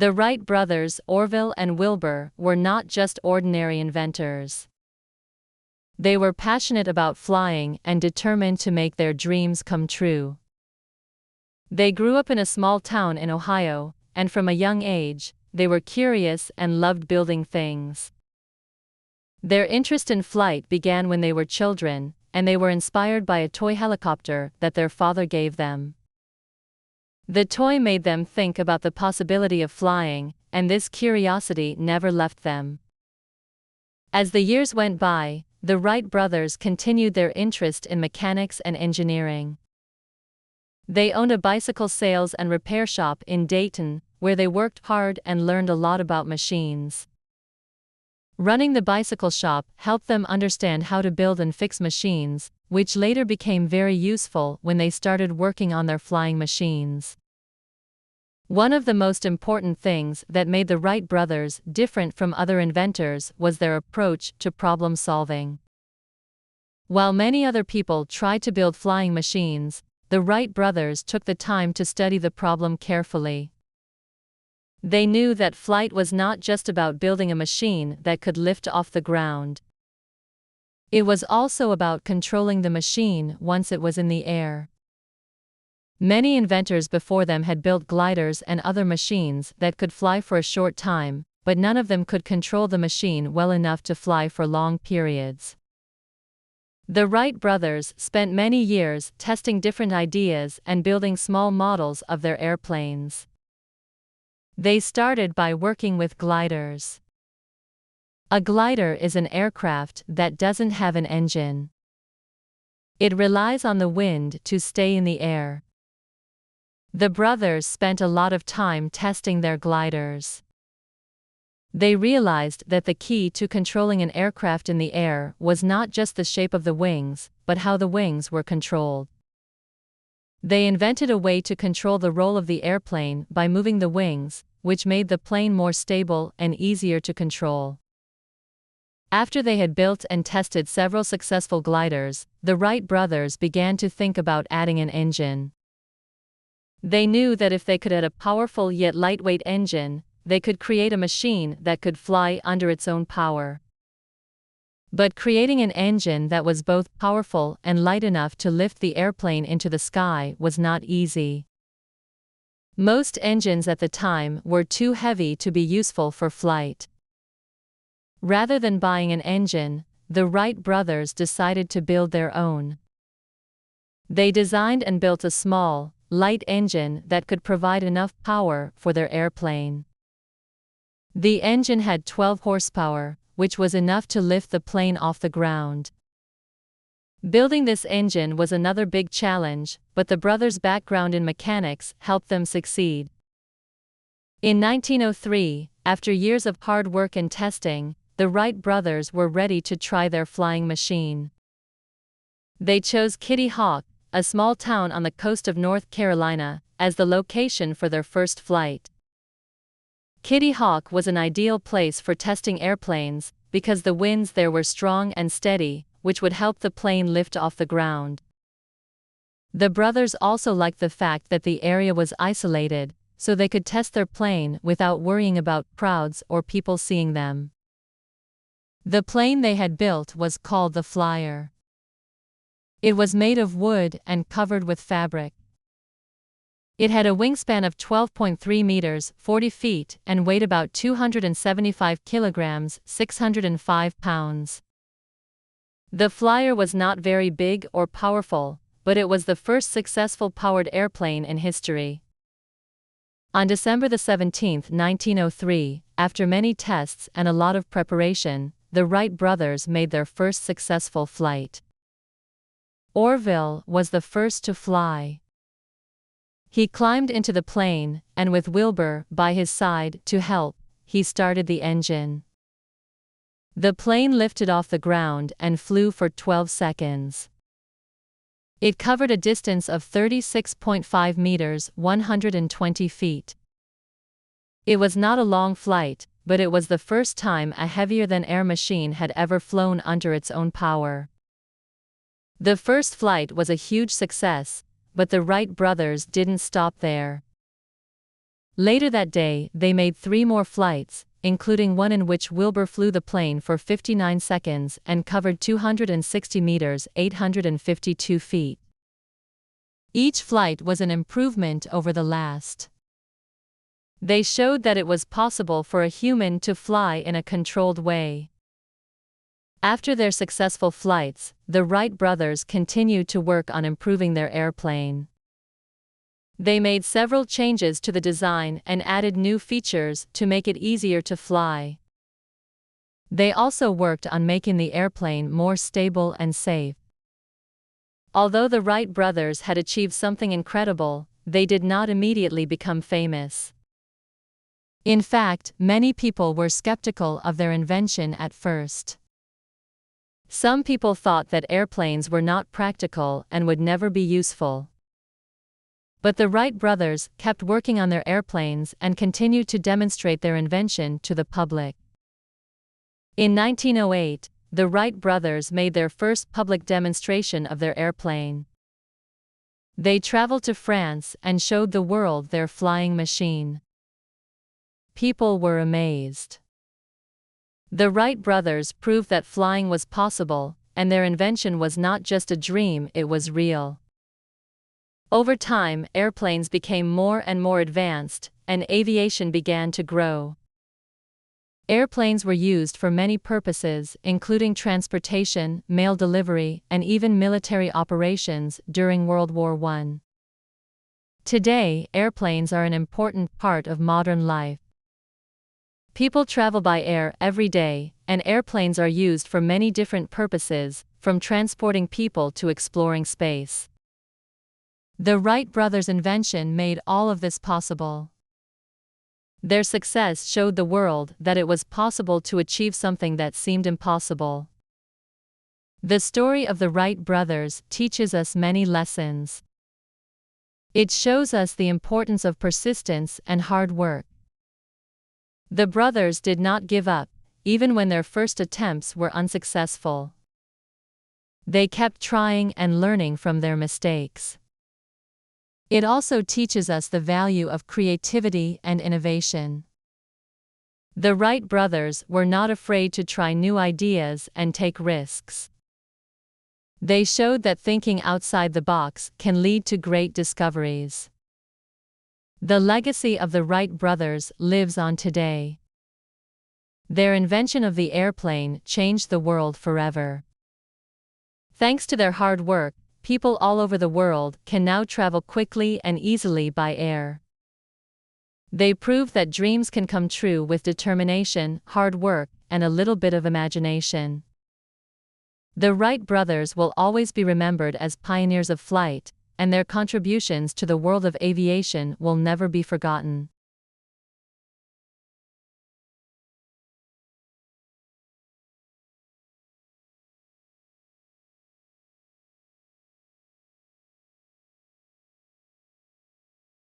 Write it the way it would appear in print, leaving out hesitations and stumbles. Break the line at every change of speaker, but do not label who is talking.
The Wright brothers, Orville and Wilbur, were not just ordinary inventors. They were passionate about flying and determined to make their dreams come true. They grew up in a small town in Ohio, and from a young age, they were curious and loved building things. Their interest in flight began when they were children, and they were inspired by a toy helicopter that their father gave them. The toy made them think about the possibility of flying, and this curiosity never left them. As the years went by, the Wright brothers continued their interest in mechanics and engineering. They owned a bicycle sales and repair shop in Dayton, where they worked hard and learned a lot about machines. Running the bicycle shop helped them understand how to build and fix machines, which later became very useful when they started working on their flying machines. One of the most important things that made the Wright brothers different from other inventors was their approach to problem solving. While many other people tried to build flying machines, the Wright brothers took the time to study the problem carefully. They knew that flight was not just about building a machine that could lift off the ground. It was also about controlling the machine once it was in the air. Many inventors before them had built gliders and other machines that could fly for a short time, but none of them could control the machine well enough to fly for long periods. The Wright brothers spent many years testing different ideas and building small models of their airplanes. They started by working with gliders. A glider is an aircraft that doesn't have an engine. It relies on the wind to stay in the air. The brothers spent a lot of time testing their gliders. They realized that the key to controlling an aircraft in the air was not just the shape of the wings, but how the wings were controlled. They invented a way to control the roll of the airplane by moving the wings, which made the plane more stable and easier to control. After they had built and tested several successful gliders, the Wright brothers began to think about adding an engine. They knew that if they could add a powerful yet lightweight engine, they could create a machine that could fly under its own power. But creating an engine that was both powerful and light enough to lift the airplane into the sky was not easy. Most engines at the time were too heavy to be useful for flight. Rather than buying an engine, the Wright brothers decided to build their own. They designed and built a small, light engine that could provide enough power for their airplane. The engine had 12 horsepower, which was enough to lift the plane off the ground. Building this engine was another big challenge, but the brothers' background in mechanics helped them succeed. In 1903, after years of hard work and testing, the Wright brothers were ready to try their flying machine. They chose Kitty Hawk, a small town on the coast of North Carolina, as the location for their first flight. Kitty Hawk was an ideal place for testing airplanes, because the winds there were strong and steady, which would help the plane lift off the ground. The brothers also liked the fact that the area was isolated, so they could test their plane without worrying about crowds or people seeing them. The plane they had built was called the Flyer. It was made of wood and covered with fabric. It had a wingspan of 12.3 meters, 40 feet, and weighed about 275 kilograms, 605 pounds. The Flyer was not very big or powerful, but it was the first successful powered airplane in history. On December 17, 1903, after many tests and a lot of preparation, the Wright brothers made their first successful flight. Orville was the first to fly. He climbed into the plane, and with Wilbur by his side to help, he started the engine. The plane lifted off the ground and flew for 12 seconds. It covered a distance of 36.5 meters, 120 feet. It was not a long flight, but it was the first time a heavier-than-air machine had ever flown under its own power. The first flight was a huge success, but the Wright brothers didn't stop there. Later that day, they made 3 more flights, including one in which Wilbur flew the plane for 59 seconds and covered 260 meters (852 feet). Each flight was an improvement over the last. They showed that it was possible for a human to fly in a controlled way. After their successful flights, the Wright brothers continued to work on improving their airplane. They made several changes to the design and added new features to make it easier to fly. They also worked on making the airplane more stable and safe. Although the Wright brothers had achieved something incredible, they did not immediately become famous. In fact, many people were skeptical of their invention at first. Some people thought that airplanes were not practical and would never be useful. But the Wright brothers kept working on their airplanes and continued to demonstrate their invention to the public. In 1908, the Wright brothers made their first public demonstration of their airplane. They traveled to France and showed the world their flying machine. People were amazed. The Wright brothers proved that flying was possible, and their invention was not just a dream, it was real. Over time, airplanes became more and more advanced, and aviation began to grow. Airplanes were used for many purposes, including transportation, mail delivery, and even military operations during World War I. Today, airplanes are an important part of modern life. People travel by air every day, and airplanes are used for many different purposes, from transporting people to exploring space. The Wright brothers' invention made all of this possible. Their success showed the world that it was possible to achieve something that seemed impossible. The story of the Wright brothers teaches us many lessons. It shows us the importance of persistence and hard work. The brothers did not give up, even when their first attempts were unsuccessful. They kept trying and learning from their mistakes. It also teaches us the value of creativity and innovation. The Wright brothers were not afraid to try new ideas and take risks. They showed that thinking outside the box can lead to great discoveries. The legacy of the Wright brothers lives on today. Their invention of the airplane changed the world forever. Thanks to their hard work, people all over the world can now travel quickly and easily by air. They prove that dreams can come true with determination, hard work, and a little bit of imagination. The Wright brothers will always be remembered as pioneers of flight, and their contributions to the world of aviation will never be forgotten.